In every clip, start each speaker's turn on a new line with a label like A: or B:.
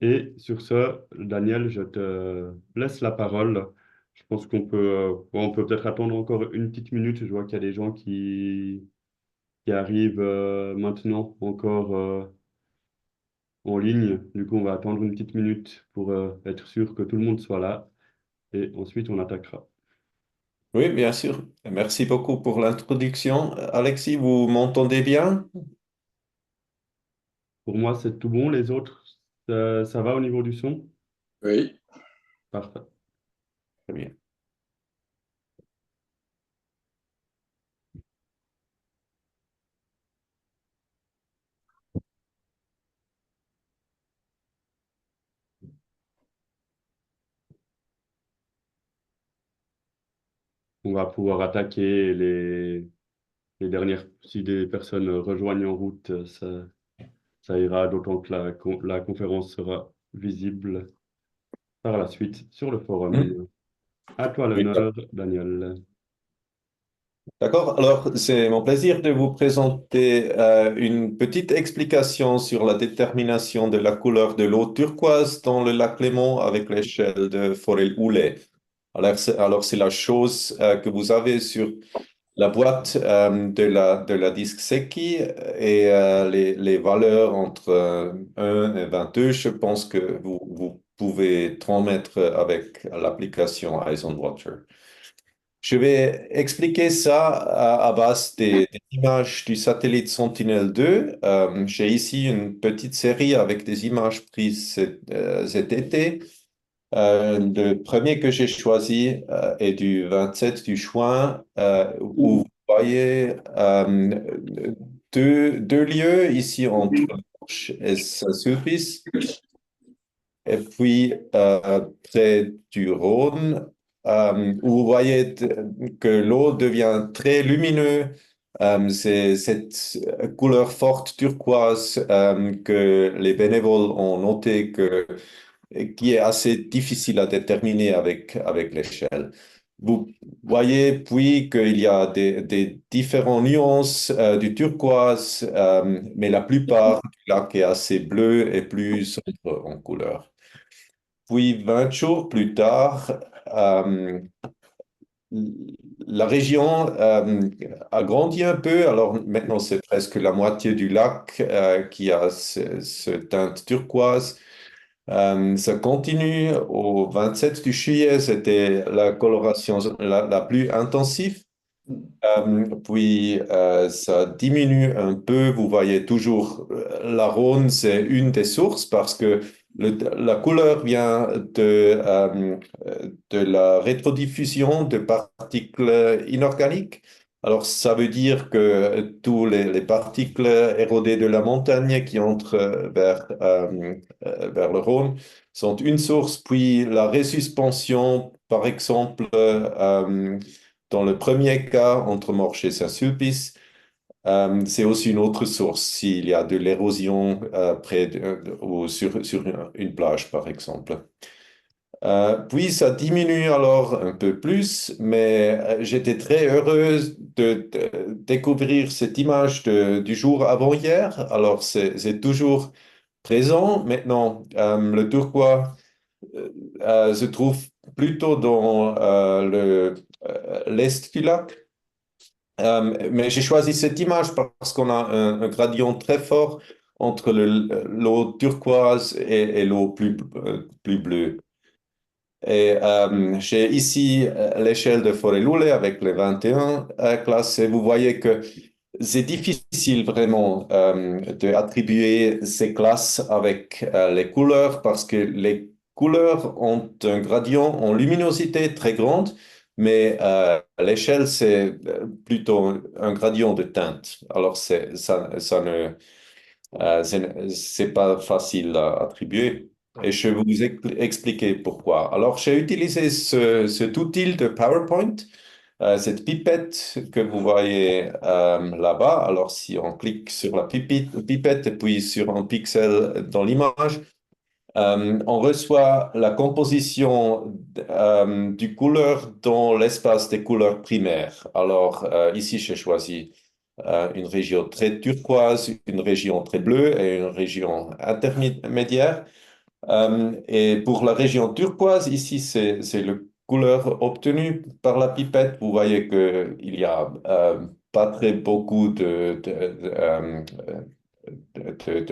A: Et sur ce, Daniel, je te laisse la parole. Je pense on peut peut-être attendre encore une petite minute. Je vois qu'il y a des gens qui arrivent maintenant encore en ligne. Du coup, on va attendre une petite minute pour être sûr que tout le monde soit là. Et ensuite, on attaquera.
B: Oui, bien sûr. Merci beaucoup pour l'introduction. Alexis, vous m'entendez bien?
A: Pour moi, c'est tout bon. Les autres, ça va au niveau du son?
C: Oui,
A: Parfait.
B: Très bien.
A: On va pouvoir attaquer les dernières. Si des personnes rejoignent en route, ça ira, d'autant que la conférence sera visible par la suite sur le
B: Hmm.
A: forum. À toi
B: Oui,
A: l'honneur, Daniel.
B: d'accord. Alors, c'est mon plaisir de vous présenter une petite explication sur la détermination de la couleur de l'eau turquoise dans le lac Léman avec l'échelle de Forel-Houlet. Alors, c'est la chose que vous avez sur la boîte de la disque Secchi et les valeurs entre 1 et 22, je pense que vous pouvez transmettre avec l'application Eyes on Water. Je vais expliquer ça à base des images du satellite Sentinel-2. J'ai ici une petite série avec des images prises cet été. Le premier que j'ai choisi est du 27 du juin, où vous voyez deux lieux ici entre Morges et Saint-Sulpice, et puis près du Rhône, où vous voyez que l'eau devient très lumineuse. C'est cette couleur forte turquoise que les bénévoles ont noté qui est assez difficile à déterminer avec l'échelle. Vous voyez puis qu'il y a des différentes nuances du turquoise, mais la plupart du lac est assez bleu et plus sombre en couleur. Puis 20 jours plus tard, euh, la région a grandi un peu. Alors maintenant, c'est presque la moitié du lac qui a ce teinte turquoise. Ça continue au 27 du juillet, c'était la coloration la plus intensive. Puis ça diminue un peu. Vous voyez toujours la Rhône, c'est une des sources parce que la couleur vient de la rétrodiffusion de particules inorganiques. Alors ça veut dire que tous les particules érodées de la montagne qui entrent vers le Rhône sont une source, puis la resuspension, par exemple, dans le premier cas, entre Morges et Saint-Sulpice, c'est aussi une autre source s'il y a de l'érosion ou sur une plage, par exemple. Puis ça diminue alors un peu plus, mais j'étais très heureuse de découvrir cette image du jour avant-hier. Alors c'est toujours présent. Maintenant, le turquoise se trouve plutôt dans l'est du lac. Mais j'ai choisi cette image parce qu'on a un gradient très fort entre l'eau turquoise et l'eau plus bleue. Et j'ai ici l'échelle de Forelule avec les 21 classes et vous voyez que c'est difficile vraiment d'attribuer ces classes avec les couleurs parce que les couleurs ont un gradient en luminosité très grande, mais l'échelle, c'est plutôt un gradient de teinte. Alors, ça ne, c'est pas facile à attribuer. Et je vais vous expliquer pourquoi. Alors, j'ai utilisé cet outil de PowerPoint, cette pipette que vous voyez là-bas. Alors, si on clique sur la pipette et puis sur un pixel dans l'image, on reçoit la composition du couleur dans l'espace des couleurs primaires. Alors, ici, j'ai choisi une région très turquoise, une région très bleue et une région intermédiaire. Et pour la région turquoise, ici, c'est la couleur obtenue par la pipette. Vous voyez qu'il y a pas très beaucoup de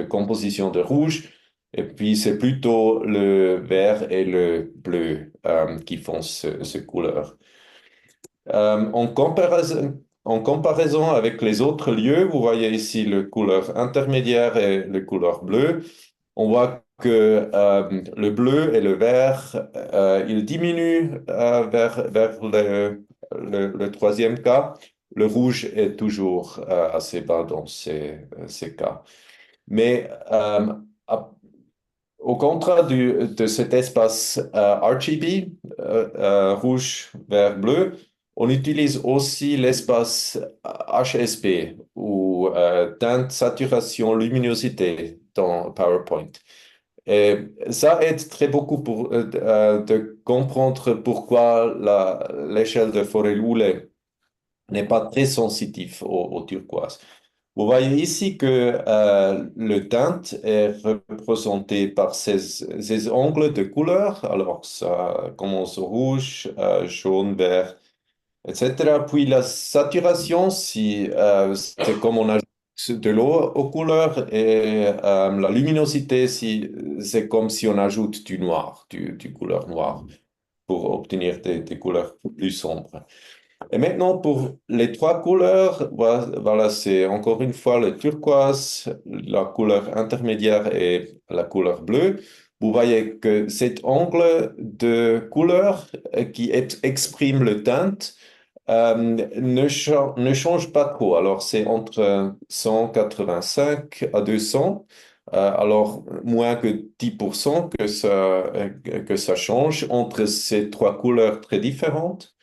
B: composition de rouge. Et puis, c'est plutôt le vert et le bleu qui font ce couleur. En comparaison avec les autres lieux, vous voyez ici le couleur intermédiaire et le couleur bleu. On voit que le bleu et le vert, ils diminuent vers le troisième cas. Le rouge est toujours assez bas dans ces cas. Mais au contraire de cet espace RGB, rouge, vert, bleu, on utilise aussi l'espace HSP ou teinte, saturation, luminosité dans PowerPoint. Et ça aide très beaucoup pour de comprendre pourquoi l'échelle de Forel-Houlet n'est pas très sensitive au turquoise. Vous voyez ici que le teinte est représenté par ces angles de couleur. Alors, ça commence au rouge, jaune, vert, etc. Puis la saturation, si, c'est comme on ajoute de l'eau aux couleurs, et la luminosité, si, c'est comme si on ajoute du noir, du couleur noire, pour obtenir des couleurs plus sombres. Et maintenant, pour les trois couleurs, voilà, c'est encore une fois le turquoise, la couleur intermédiaire et la couleur bleue. Vous voyez que cet angle de couleur qui exprime le teinte ne change pas trop. Alors, c'est entre 185 à 200. Alors, moins que 10% que ça change entre ces trois couleurs très différentes.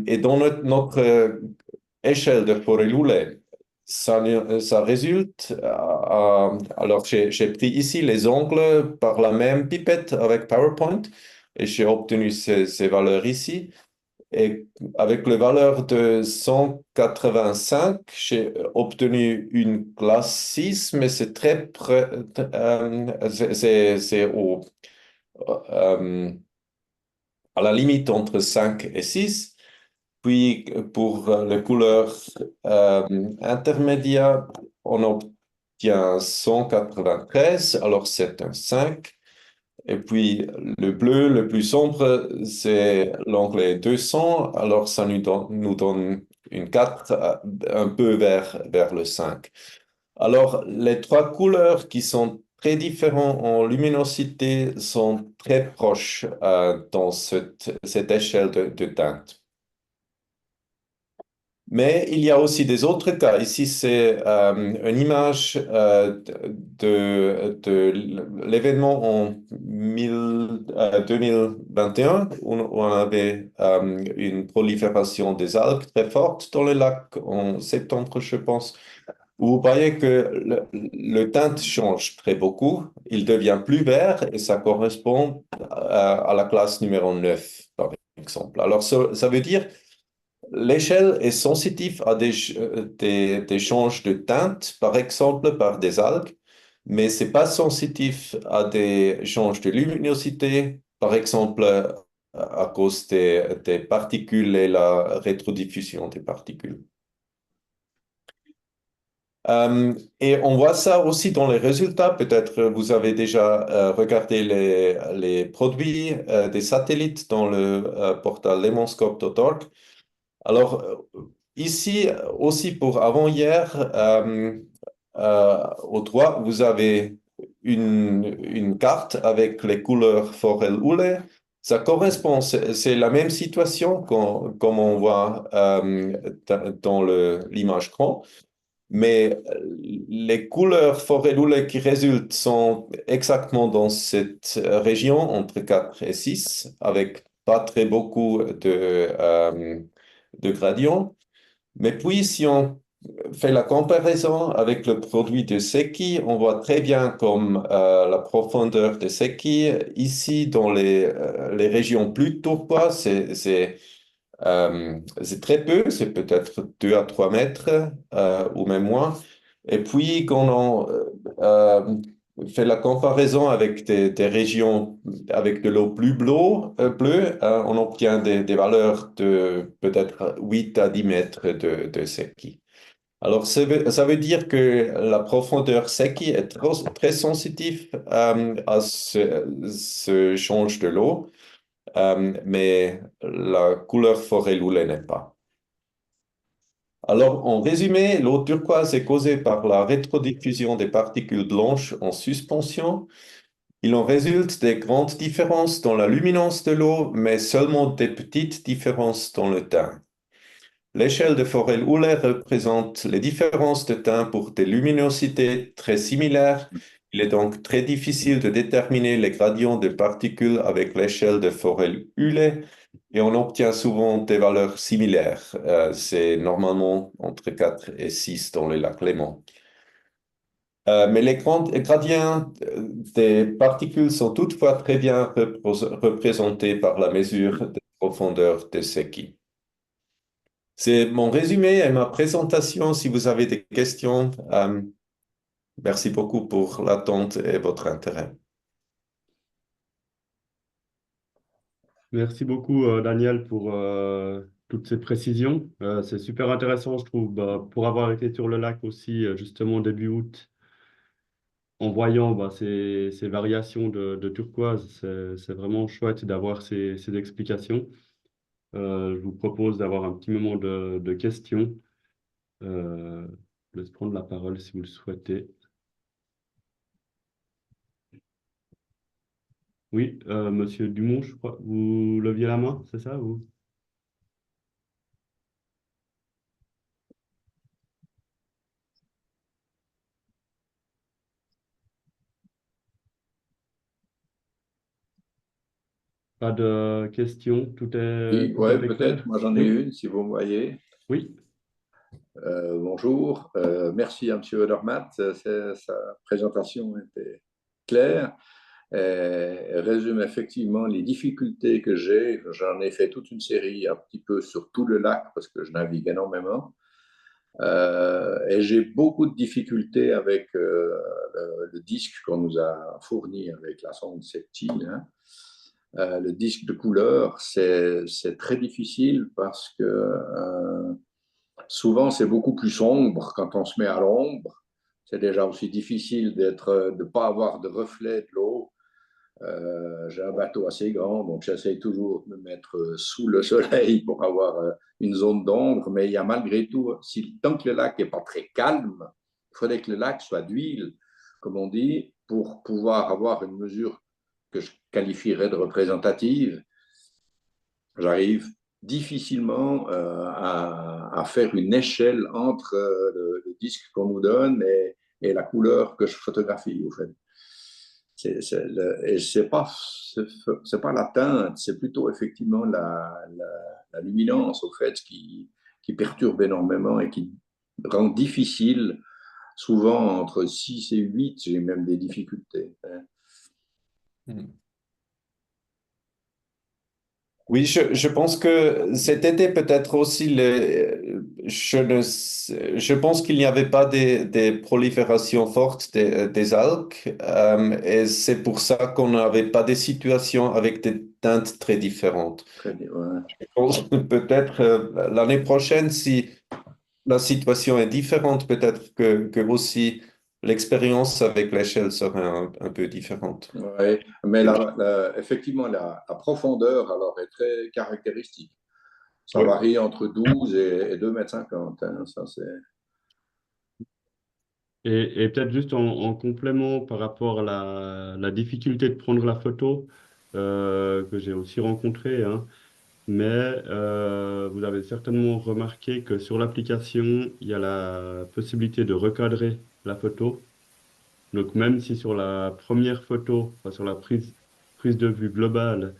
B: Et dans notre échelle de Forelule, ça résulte. Alors, j'ai pris ici les angles par la même pipette avec PowerPoint et j'ai obtenu ces valeurs ici. Et avec les valeurs de 185, j'ai obtenu une classe 6, mais c'est très près, c'est euh, à la limite entre 5 et 6. Puis pour les couleurs intermédiaires, on obtient 193, alors c'est un 5. Et puis le bleu le plus sombre, c'est l'anglais 200, alors ça nous donne une 4 un peu vers le 5. Alors les trois couleurs qui sont très différentes en luminosité sont très proches dans cette échelle de teinte. Mais il y a aussi des autres cas. Ici, c'est une image de l'événement en 2021 où on avait une prolifération des algues très forte dans le lac en septembre, je pense. Vous voyez que le teinte change très beaucoup. Il devient plus vert et ça correspond à la classe numéro 9, par exemple. Alors, ça veut dire l'échelle est sensitive à des changes de teinte, par exemple par des algues, mais c'est pas sensitif à des changes de luminosité, par exemple à cause des particules et la rétrodiffusion des particules. Et on voit ça aussi dans les résultats. Peut-être vous avez déjà regardé les produits des satellites dans le portail lemonscope.org. Alors, ici aussi pour avant-hier, au droit, vous avez une carte avec les couleurs Forel-Houlet. Ça correspond, c'est la même situation comme on voit dans l'image grand. Mais les couleurs Forel-Houlet qui résultent sont exactement dans cette région entre 4 et 6, avec pas très beaucoup de gradients. Mais puis, si on fait la comparaison avec le produit de Secchi, on voit très bien comme la profondeur de Secchi, ici dans les régions plus turquoises, c'est très peu, c'est peut-être 2 à 3 mètres ou même moins. Et puis, quand on fait la comparaison avec des régions avec de l'eau plus bleue, on obtient des valeurs de peut-être 8 à 10 mètres de Secchi. Alors, ça veut dire que la profondeur Secchi est très sensitive à ce change de l'eau, mais la couleur forêt loulet n'est pas. Alors, en résumé, l'eau turquoise est causée par la rétrodiffusion des particules blanches en suspension. Il en résulte des grandes différences dans la luminance de l'eau, mais seulement des petites différences dans le teint. L'échelle de Forel-Euler représente les différences de teint pour des luminosités très similaires. Il est donc très difficile de déterminer les gradients de particules avec l'échelle de Forel-Euler et on obtient souvent des valeurs similaires. C'est normalement entre 4 et 6 dans les lacs Léman. Mais les gradients des particules sont toutefois très bien représentés par la mesure de profondeur de Secchi. C'est mon résumé et ma présentation. Si vous avez des questions, merci beaucoup pour l'attente et votre intérêt.
A: Merci beaucoup, Daniel, pour toutes ces précisions. C'est super intéressant, je trouve, bah, pour avoir été sur le lac aussi, justement début août, en voyant bah, ces variations de turquoise. C'est vraiment chouette d'avoir ces explications. Je vous propose d'avoir un petit moment de questions. Euh, je laisse prendre la parole si vous le souhaitez. Oui, Monsieur Dumont, je crois, vous leviez la main, c'est ça, vous? Pas de questions,
C: Oui,
A: tout
C: ouais,
A: est
C: peut-être.
A: clair?
C: Moi, j'en ai
A: Oui,
C: une, si vous me voyez.
A: oui,
C: Bonjour. Merci à M. Odermatt. Sa présentation était claire. Elle résume effectivement les difficultés que j'ai. J'en ai fait toute une série un petit peu sur tout le lac parce que je navigue énormément. Et j'ai beaucoup de difficultés avec le disque qu'on nous a fourni avec la sonde SETI, hein. Le disque de couleur, c'est très difficile parce que souvent c'est beaucoup plus sombre quand on se met à l'ombre. C'est déjà aussi difficile de ne pas avoir de reflet de l'eau. J'ai un bateau assez grand, donc j'essaye toujours de me mettre sous le soleil pour avoir une zone d'ombre, mais il y a malgré tout, tant que le lac n'est pas très calme, il faudrait que le lac soit d'huile, comme on dit, pour pouvoir avoir une mesure que je qualifierais de représentative. J'arrive difficilement à faire une échelle entre le disque qu'on nous donne et la couleur que je photographie, au fait. Et c'est pas la teinte, c'est plutôt effectivement la luminance, au fait, qui perturbe énormément et qui rend difficile, souvent entre 6 et 8, j'ai même des difficultés, hein.
B: Hmm. Oui, je pense que cet été peut-être aussi, je pense qu'il n'y avait pas des proliférations fortes des algues et c'est pour ça qu'on n'avait pas des situations avec des teintes très différentes.
C: Très bien, ouais.
B: Je pense que peut-être l'année prochaine, si la situation est différente, peut-être que aussi l'expérience avec l'échelle sera un peu différente.
C: Ouais, mais effectivement, la profondeur alors est très caractéristique. Ça
B: Oui.
C: varie entre 12 et 2,50 m, hein, ça c'est...
A: et peut-être juste en complément par rapport à la difficulté de prendre la photo que j'ai aussi rencontrée, hein, mais vous avez certainement remarqué que sur l'application, il y a la possibilité de recadrer la photo. Donc même si sur la première photo, enfin, sur la prise de vue globale,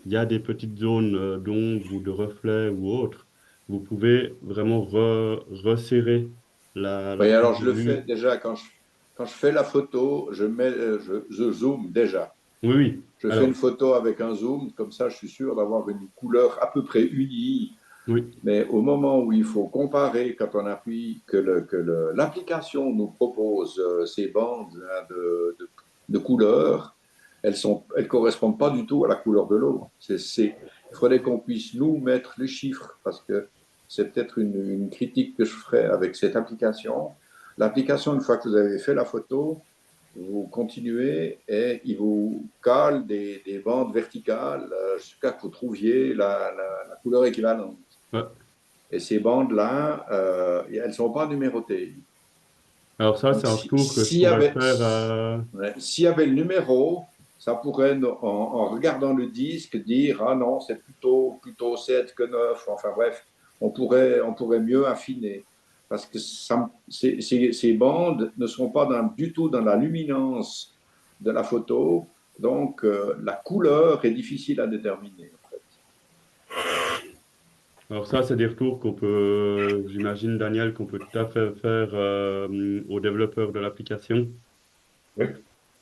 A: il y a des petites zones d'ombre ou de reflets ou autres, vous pouvez vraiment resserrer la
C: Oui,
A: prise
C: alors
A: de
C: je le fais
A: vue.
C: déjà quand je fais la photo, je zoome déjà.
A: Oui, oui.
C: Je fais
A: Alors,
C: une photo avec un zoom, comme ça je suis sûr d'avoir une couleur à peu près unie
A: Oui,
C: Mais au moment où il faut comparer, quand on appuie, l'application nous propose ces bandes là, de couleurs, elles correspondent pas du tout à la couleur de l'eau. Il faudrait qu'on puisse nous mettre les chiffres, parce que c'est peut-être une critique que je ferai avec cette application. L'application, une fois que vous avez fait la photo, vous continuez et il vous cale des bandes verticales jusqu'à ce que vous trouviez la couleur équivalente.
A: ouais.
C: Et ces bandes-là, elles ne sont pas numérotées.
A: Alors ça,
C: Donc,
A: c'est un retour que je
C: s'il y
A: pourrais
C: avait,
A: faire.
C: ouais, s'il y avait le numéro, ça pourrait, en regardant le disque, dire ah non, c'est plutôt 7 que 9. Enfin bref, on pourrait mieux affiner. Parce que ces bandes ne sont pas du tout dans la luminance de la photo. Donc, la couleur est difficile à déterminer, en fait.
A: Alors ça, c'est des retours qu'on peut, j'imagine, Daniel, qu'on peut tout à fait faire aux développeurs de l'application
B: Oui.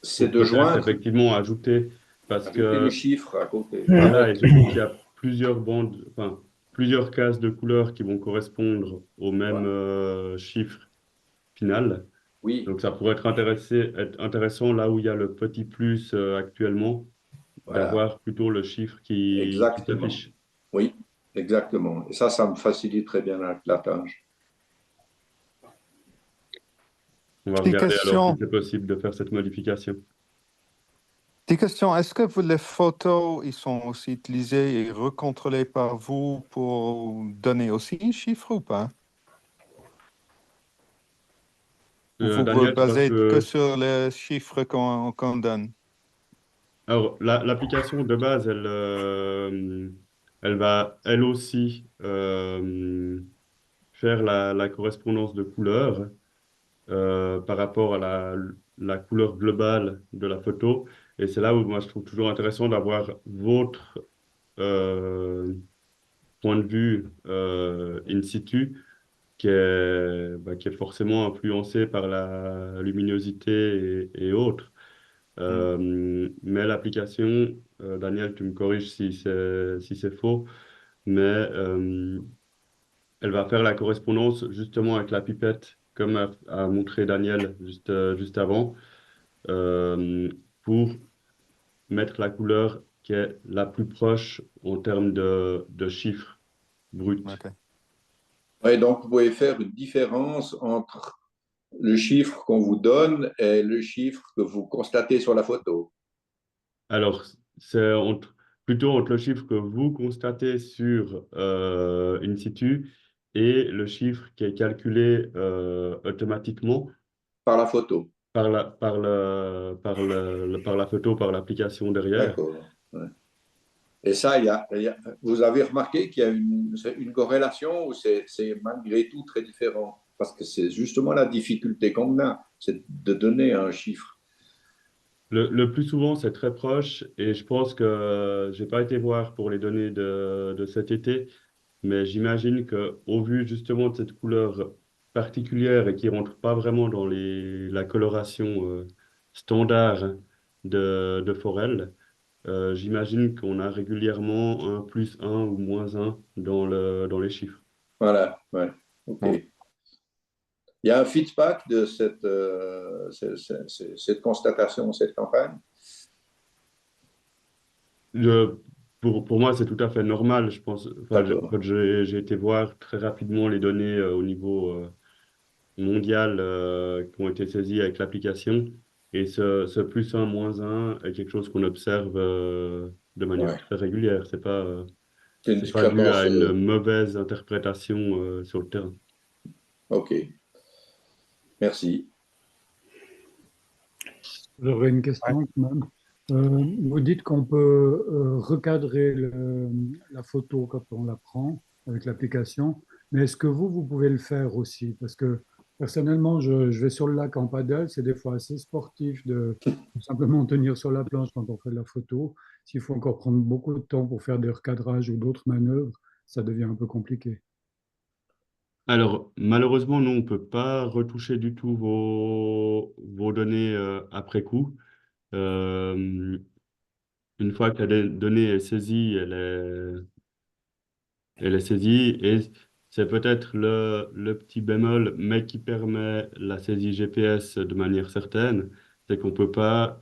C: C'est
A: pour
C: de
A: peut-être
C: joindre,
A: effectivement ajouter, parce
C: ajouter les
A: que
C: chiffres à côté.
A: voilà, et surtout qu'il y a plusieurs bandes, enfin, plusieurs cases de couleurs qui vont correspondre au même
C: Voilà.
A: chiffre final.
C: Oui,
A: Donc ça pourrait être intéressant là où il y a le petit plus actuellement,
C: voilà,
A: d'avoir plutôt le chiffre qui
C: exactement.
A: s'affiche.
C: Oui, exactement. Et ça me facilite très bien la tâche.
A: On va
D: Petite
A: regarder alors si
D: question,
A: c'est possible de faire cette modification.
D: petite question. Est-ce que les photos, ils sont aussi utilisées et recontrôlées par vous pour donner aussi un chiffre ou pas? Ou vous vous
A: Daniel, je pense
D: basez que
A: que
D: sur les chiffres qu'on donne?
A: alors, l'application de base, elle va elle aussi faire la correspondance de couleurs par rapport à la couleur globale de la photo. Et c'est là où moi je trouve toujours intéressant d'avoir votre point de vue in situ qui est forcément influencé par la luminosité et autres.
C: Mm.
A: Mais l'application, Daniel, tu me corriges si c'est faux, mais elle va faire la correspondance justement avec la pipette, comme a montré Daniel juste avant, euh, pour mettre la couleur qui est la plus proche en termes de chiffres bruts.
D: Ok.
C: Et donc, vous pouvez faire une différence entre le chiffre qu'on vous donne et le chiffre que vous constatez sur la photo.
A: Alors, plutôt entre le chiffre que vous constatez sur in situ et le chiffre qui est calculé automatiquement
C: Par la photo.
A: par la photo, par l'application derrière.
C: D'accord. Ouais. Et ça, vous avez remarqué qu'il y a une corrélation ou c'est malgré tout très différent? Parce que c'est justement la difficulté qu'on a, c'est de donner un chiffre.
A: Le plus souvent, c'est très proche et je pense que j'ai pas été voir pour les données de cet été, mais j'imagine que au vu justement de cette couleur particulière et qui rentre pas vraiment dans la coloration standard de Forel, j'imagine qu'on a régulièrement un plus un ou moins un dans les chiffres.
C: Voilà, ouais. OK.
D: Bon.
C: Il y a un feedback de cette constatation, cette campagne.
A: Le- pour moi, c'est tout à fait normal, je pense. Enfin,
C: D'accord.
A: quand j'ai été voir très rapidement les données au niveau mondial qui ont été saisies avec l'application, et ce plus un, moins un est quelque chose qu'on observe de manière
C: Ouais.
A: très régulière.
C: C'est une
A: C'est pas dû
C: discrépance.
A: à une mauvaise interprétation sur le terrain.
C: OK. Merci.
E: J'aurais une question quand même. Vous dites qu'on peut recadrer la photo quand on la prend avec l'application, mais est-ce que vous pouvez le faire aussi? Parce que personnellement, je vais sur le lac en paddle, c'est des fois assez sportif de simplement tenir sur la planche quand on fait de la photo. S'il faut encore prendre beaucoup de temps pour faire des recadrages ou d'autres manœuvres, ça devient un peu compliqué.
A: Alors, malheureusement, nous, on ne peut pas retoucher du tout vos données après coup. Euh, une fois que la donnée est saisie, et les saisies. Et c'est peut-être le petit bémol, mais qui permet la saisie GPS de manière certaine, c'est qu'on ne peut pas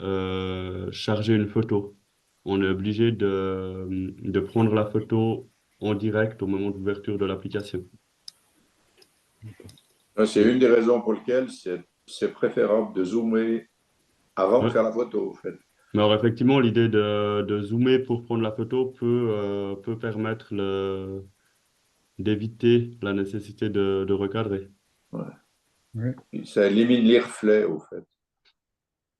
A: charger une photo. On est obligé de prendre la photo en direct au moment d'ouverture de l'application.
C: C'est une des raisons pour lesquelles c'est préférable de zoomer avant de
A: Ouais.
C: faire la photo, en fait.
A: Mais alors, effectivement, l'idée de zoomer pour prendre la photo peut permettre d'éviter la nécessité de recadrer.
C: Ouais.
E: Oui.
C: Ça élimine les reflets, au fait.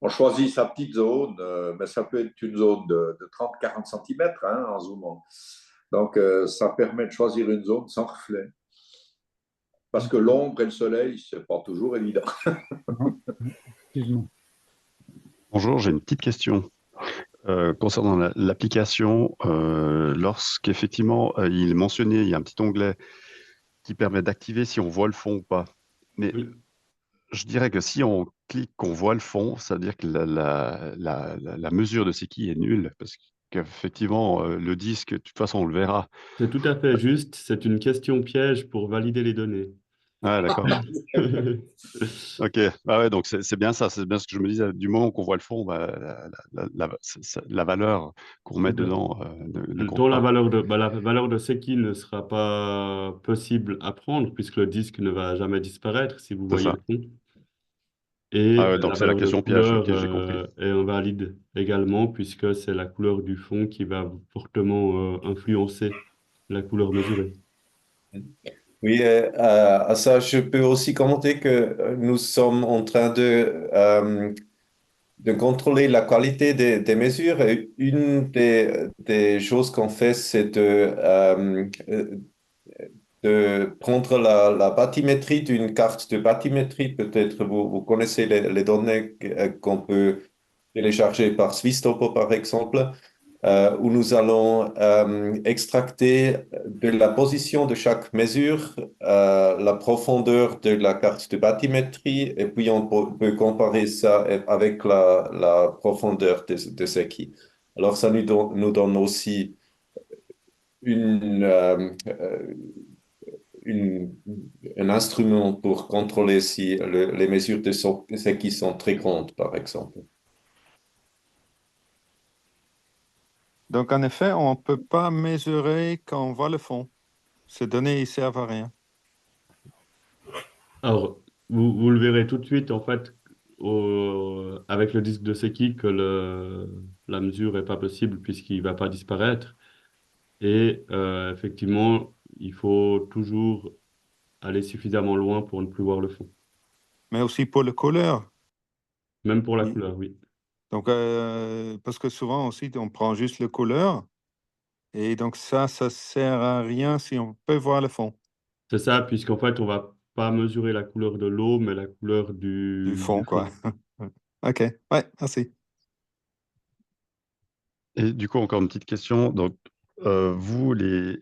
C: On choisit sa petite zone, mais ça peut être une zone de 30-40 cm en zoomant. Donc, ça permet de choisir une zone sans reflet. Parce que l'ombre et le soleil, c'est pas toujours évident.
E: Non, effectivement.
F: Bonjour, j'ai une petite question concernant l'application. Lorsqu'effectivement, il est mentionné, il y a un petit onglet qui permet d'activer si on voit le fond ou pas. Mais
A: Oui.
F: je dirais que si on clique qu'on voit le fond, ça veut dire que la mesure de c'est qui est nulle, parce qu'effectivement, le disque, de toute façon, on le verra.
A: C'est tout à fait juste. C'est une question piège pour valider les données.
F: Ah, d'accord. Ok, ah ouais, donc c'est bien ça, c'est bien ce que je me disais. Du moment qu'on voit le fond, bah, la valeur qu'on met dedans ne compte
A: Dont
F: pas.
A: la valeur de Seki ne sera pas possible à prendre puisque le disque ne va jamais disparaître si vous
F: C'est
A: voyez
F: ça.
A: le fond.
F: Ah
A: Et
F: ouais, donc
A: la
F: c'est la
A: valeur de
F: question piège, ok,
A: couleur
F: j'ai compris.
A: est invalide également puisque c'est la couleur du fond qui va fortement influencer la couleur mesurée.
B: Oui, à ça, je peux aussi commenter que nous sommes en train de contrôler la qualité des mesures. Et une des choses qu'on fait, c'est de prendre la bathymétrie d'une carte de bathymétrie. Peut-être vous connaissez les données qu'on peut télécharger par Swisstopo, par exemple, où nous allons extracter de la position de chaque mesure, la profondeur de la carte de bathymétrie, et puis on peut comparer ça avec la profondeur de ce qui. Alors ça nous donne aussi une, une- un instrument pour contrôler si les mesures de ce qui sont très grandes, par exemple.
D: Donc, en effet, on ne peut pas mesurer quand on voit le fond. Ces données, ils ne servent à rien.
A: Alors, vous le verrez tout de suite, en fait, avec le disque de Seki, que la mesure n'est pas possible puisqu'il ne va pas disparaître. Et effectivement, il faut toujours aller suffisamment loin pour ne plus voir le fond.
D: Mais aussi pour le couleur.
A: Même pour la
D: Oui.
A: couleur, oui.
D: Donc, parce que souvent aussi, on prend juste le couleur. Et donc, ça sert à rien si on peut voir le fond
A: C'est ça, puisqu'en fait, on va pas mesurer la couleur de l'eau, mais la couleur
D: du
A: du
D: fond, quoi.
A: fond.
D: OK. Ouais, merci.
F: Et du coup, encore une petite question. Donc, vous, les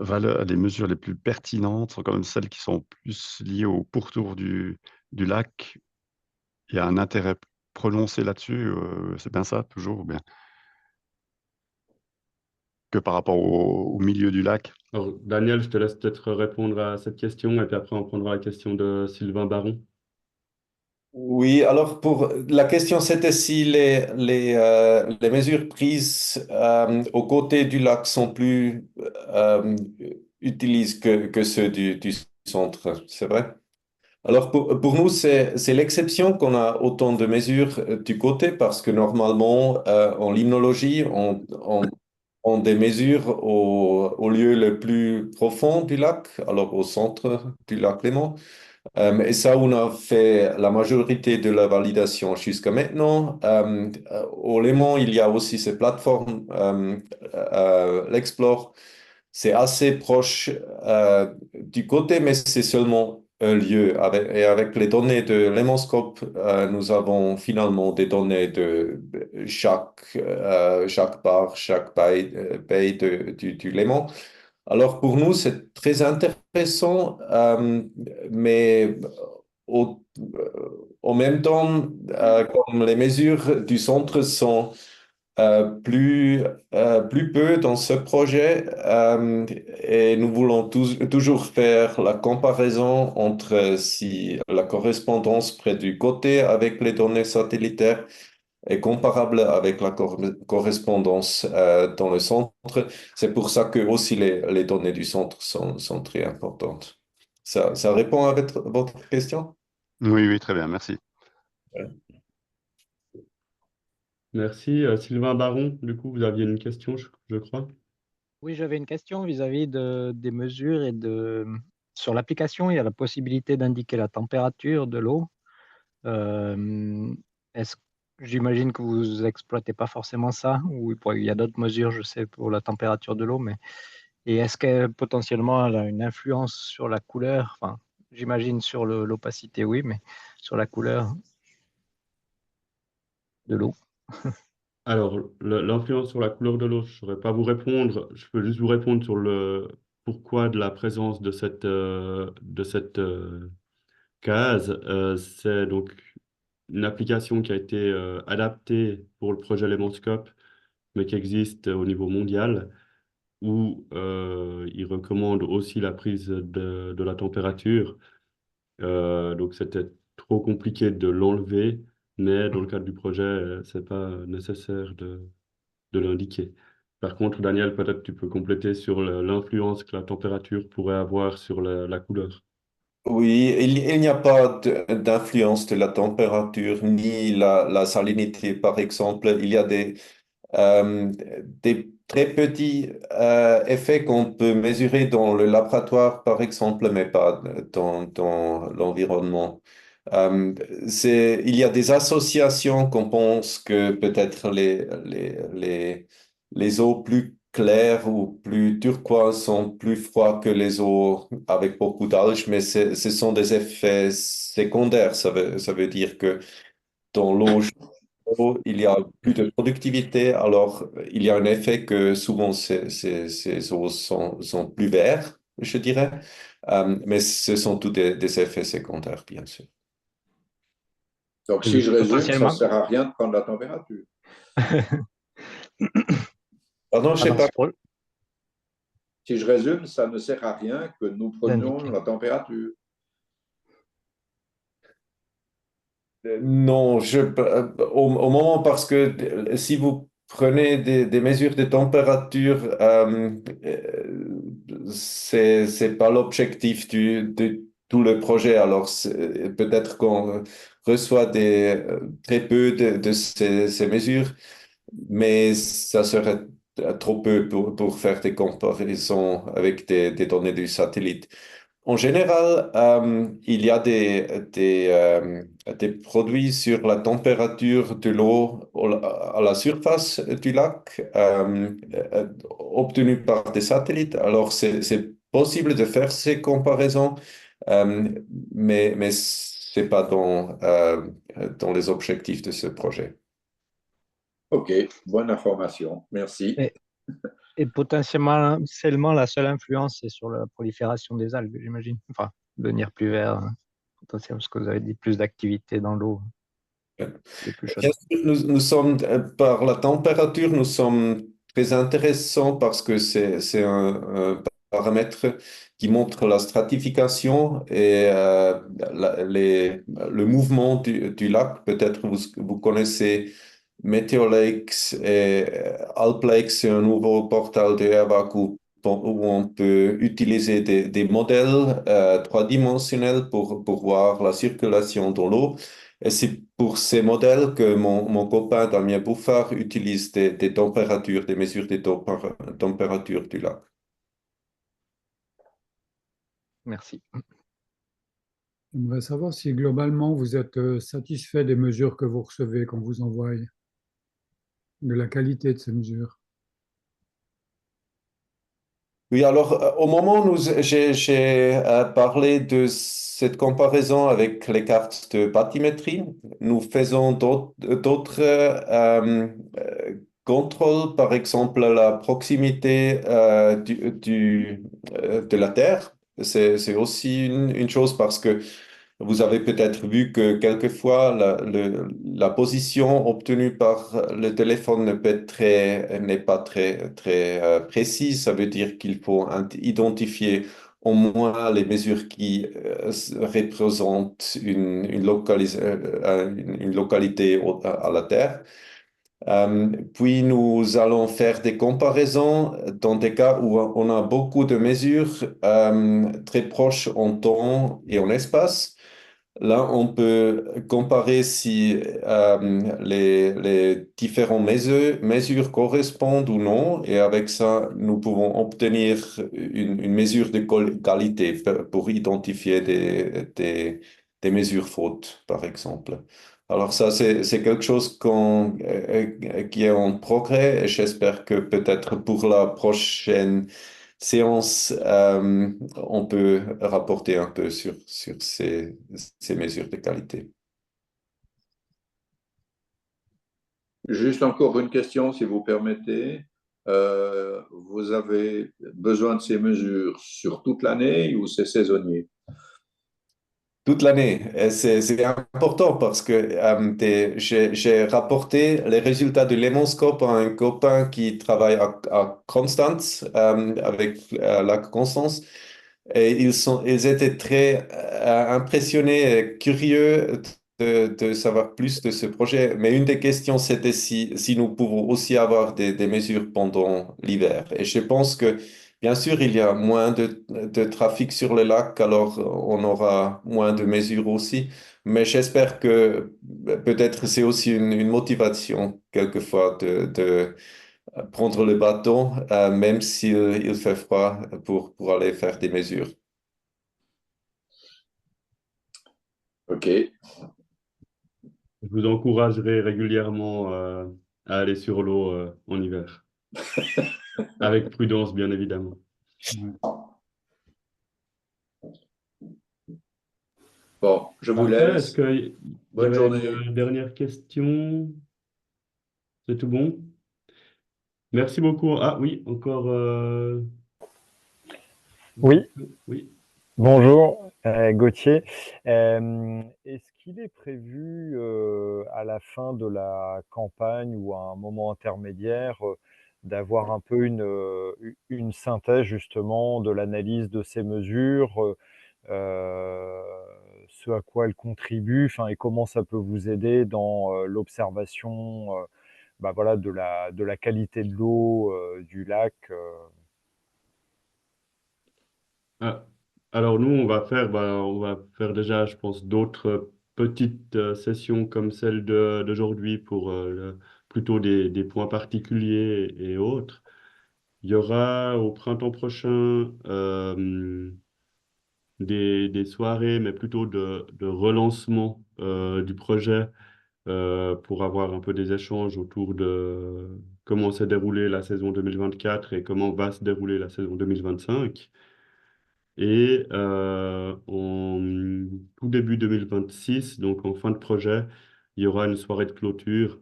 F: valeurs, les mesures les plus pertinentes sont quand même celles qui sont plus liées au pourtour du lac. Il y a un intérêt prononcé là-dessus, c'est bien ça, toujours, ou bien que par rapport au milieu du lac.
A: Alors, Daniel, je te laisse peut-être répondre à cette question, et puis après, on prendra la question de Sylvain Baron.
B: Oui, alors pour la question, c'était si les mesures prises aux côtés du lac sont plus utilisées que ceux du centre, c'est vrai? Alors pour nous, c'est l'exception qu'on a autant de mesures du côté parce que normalement, en limnologie, on des mesures au lieu le plus profond du lac, alors au centre du lac Léman. Et ça, on a fait la majorité de la validation jusqu'à maintenant. Au Léman, il y a aussi ces plateformes, l'Explore. C'est assez proche du côté, mais c'est seulement un lieu. Et avec les données de Lémanscope, nous avons finalement des données de chaque bar, chaque baie, baie du Léman. Alors pour nous, c'est très intéressant, mais au, en même temps, comme les mesures du centre sont plus peu dans ce projet et nous voulons toujours faire la comparaison entre si la correspondance près du côté avec les données satellitaires est comparable avec la correspondance dans le centre. C'est pour ça que aussi les données du centre sont très importantes. Ça répond à votre question?
F: Oui, oui, très bien, merci.
A: Merci. Sylvain Baron, du coup, vous aviez une question, je crois.
G: Oui, j'avais une question vis-à-vis des mesures sur l'application, il y a la possibilité d'indiquer la température de l'eau. Euh, est-ce, J'imagine que vous exploitez pas forcément ça, ou il y a d'autres mesures, je sais, pour la température de l'eau, mais et est-ce qu'elle potentiellement elle a une influence sur la couleur? Enfin, j'imagine sur l'opacité, oui, mais sur la couleur de l'eau.
A: Alors, l'influence sur la couleur de l'eau, je ne saurais pas vous répondre. Je peux juste vous répondre sur le pourquoi de la présence de cette case. C'est donc une application qui a été adaptée pour le projet Lemonscope, mais qui existe au niveau mondial, où il recommande aussi la prise de la température. Donc, c'était trop compliqué de l'enlever, mais dans le cadre du projet, c'est pas nécessaire de l'indiquer. Par contre, Daniel, peut-être tu peux compléter sur l'influence que la température pourrait avoir sur la couleur.
B: Oui, il n'y a pas d'influence de la température ni la salinité, par exemple. Il y a des très petits effets qu'on peut mesurer dans le laboratoire, par exemple, mais pas dans l'environnement. Euh, il y a des associations qu'on pense que peut-être les eaux plus claires ou plus turquoises sont plus froides que les eaux avec beaucoup d'alges, mais ce sont des effets secondaires. Ça veut dire que dans l'eau il y a plus de productivité, alors il y a un effet que souvent ces eaux sont plus verts, je dirais. Mais ce sont tous des effets secondaires, bien sûr.
C: Donc,
A: Et
C: si je résume, ça ne
G: Potentiellement.
C: sert à rien de prendre la température.
B: Pardon, je
G: Ah,
B: sais
G: dans
B: pas.
G: ce pro-
C: Si je résume, ça ne sert à rien que nous prenions
G: d'indiquer.
C: la température.
B: Non, au moment parce que si vous prenez des mesures de température, c'est pas l'objectif de tout le projet. Alors peut-être qu'on reçoit très peu de ces mesures, mais ça serait trop peu pour faire des comparaisons avec des données du satellite. En général, il y a des produits sur la température de l'eau à la surface du lac obtenus par des satellites. Alors, c'est possible de faire ces comparaisons, euh, mais ce n'est pas dans les objectifs de ce projet.
C: OK, bonne information. Merci.
G: Et, et potentiellement, seulement la seule influence, c'est sur la prolifération des algues, j'imagine. Enfin, devenir plus vert, potentiellement, parce que vous avez dit plus d'activité dans l'eau qui est plus chaude.
B: Bien sûr, nous sommes, par la température, nous sommes très intéressants parce que c'est un paramètre qui montre la stratification et le mouvement du lac. Peut-être vous connaissez Meteorlakes et Alplakes, c'est un nouveau portal de Airvac où on peut utiliser des modèles trois-dimensionnels pour voir la circulation dans l'eau. Et c'est pour ces modèles que mon copain Damien Bouffard utilise des températures, des mesures de température du lac.
G: Merci.
E: J'aimerais savoir si globalement vous êtes satisfait des mesures que vous recevez qu'on vous envoie, de la qualité de ces mesures.
B: Oui, alors au moment où j'ai parlé de cette comparaison avec les cartes de bathymétrie, nous faisons d'autres contrôles, par exemple la proximité de la Terre. C'est aussi une chose parce que vous avez peut-être vu que quelquefois la position obtenue par le téléphone n'est pas très précise. Ça veut dire qu'il faut identifier au moins les mesures qui représentent une localité à la Terre. Puis nous allons faire des comparaisons dans des cas où on a beaucoup de mesures très proches en temps et en espace. Là, on peut comparer si les différentes mesures correspondent ou non, et avec ça, nous pouvons obtenir une mesure de qualité pour identifier des mesures fautes, par exemple. Alors ça, c'est quelque chose qui est en progrès, et j'espère que peut-être pour la prochaine séance, on peut rapporter un peu sur ces mesures de qualité.
C: Juste encore une question, si vous permettez. Vous avez besoin de ces mesures sur toute l'année ou c'est saisonnier?
B: Toute l'année. Et c'est important parce que j'ai rapporté les résultats de l'hémoscope à un copain qui travaille à Constance, avec la Constance. Et ils étaient très impressionnés et curieux de savoir plus de ce projet. Mais une des questions, c'était si nous pouvons aussi avoir des mesures pendant l'hiver. Et je pense que, bien sûr, il y a moins de trafic sur le lac, alors on aura moins de mesures aussi. Mais j'espère que peut-être c'est aussi une motivation, quelquefois, de prendre le bateau, même s'il fait froid, pour aller faire des mesures.
C: OK.
A: Je vous encouragerai régulièrement à aller sur l'eau en hiver. Avec prudence, bien évidemment.
E: Ouais.
C: Bon, je vous
A: Parfait. Est-ce
C: laisse.
A: qu'il y
C: Bonne
A: avait
C: journée.
A: une dernière question? C'est tout bon? Merci beaucoup. Ah oui, encore.
H: Oui,
A: Oui.
H: bonjour, Gauthier. Est-ce qu'il est prévu à la fin de la campagne ou à un moment intermédiaire d'avoir un peu une synthèse justement de l'analyse de ces mesures, ce à quoi elles contribuent, enfin, et comment ça peut vous aider dans l'observation bah voilà, de la qualité de l'eau du lac
A: Ah, alors nous, on va faire déjà, je pense, d'autres petites sessions comme celle d'aujourd'hui pour plutôt des points particuliers et autres. Il y aura au printemps prochain des soirées, mais plutôt de relancement du projet pour avoir un peu des échanges autour de comment s'est déroulée la saison 2024 et comment va se dérouler la saison 2025. Et en tout début 2026, donc en fin de projet, il y aura une soirée de clôture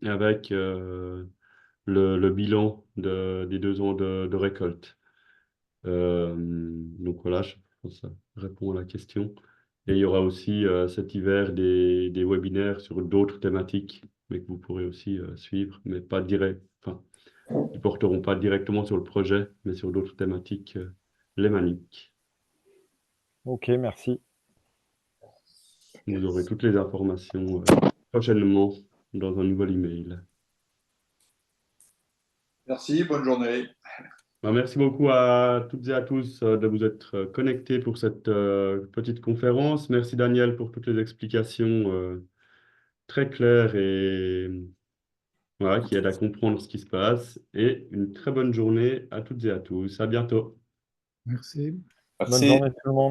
A: avec le bilan des 2 ans de récolte. Donc voilà, je pense que ça répond à la question. Et il y aura aussi cet hiver des webinaires sur d'autres thématiques, mais que vous pourrez aussi suivre, mais pas direct, enfin, qui porteront pas directement sur le projet, mais sur d'autres thématiques lémaniques.
H: Ok, merci.
A: Vous aurez toutes les informations prochainement dans un nouvel email.
C: Merci, bonne journée.
A: Merci beaucoup à toutes et à tous de vous être connectés pour cette petite conférence. Merci Daniel pour toutes les explications très claires et voilà, qui aident à comprendre ce qui se passe. Et une très bonne journée à toutes et à tous. À bientôt.
E: Merci.
H: Bonne
B: Merci.
H: journée tout le monde.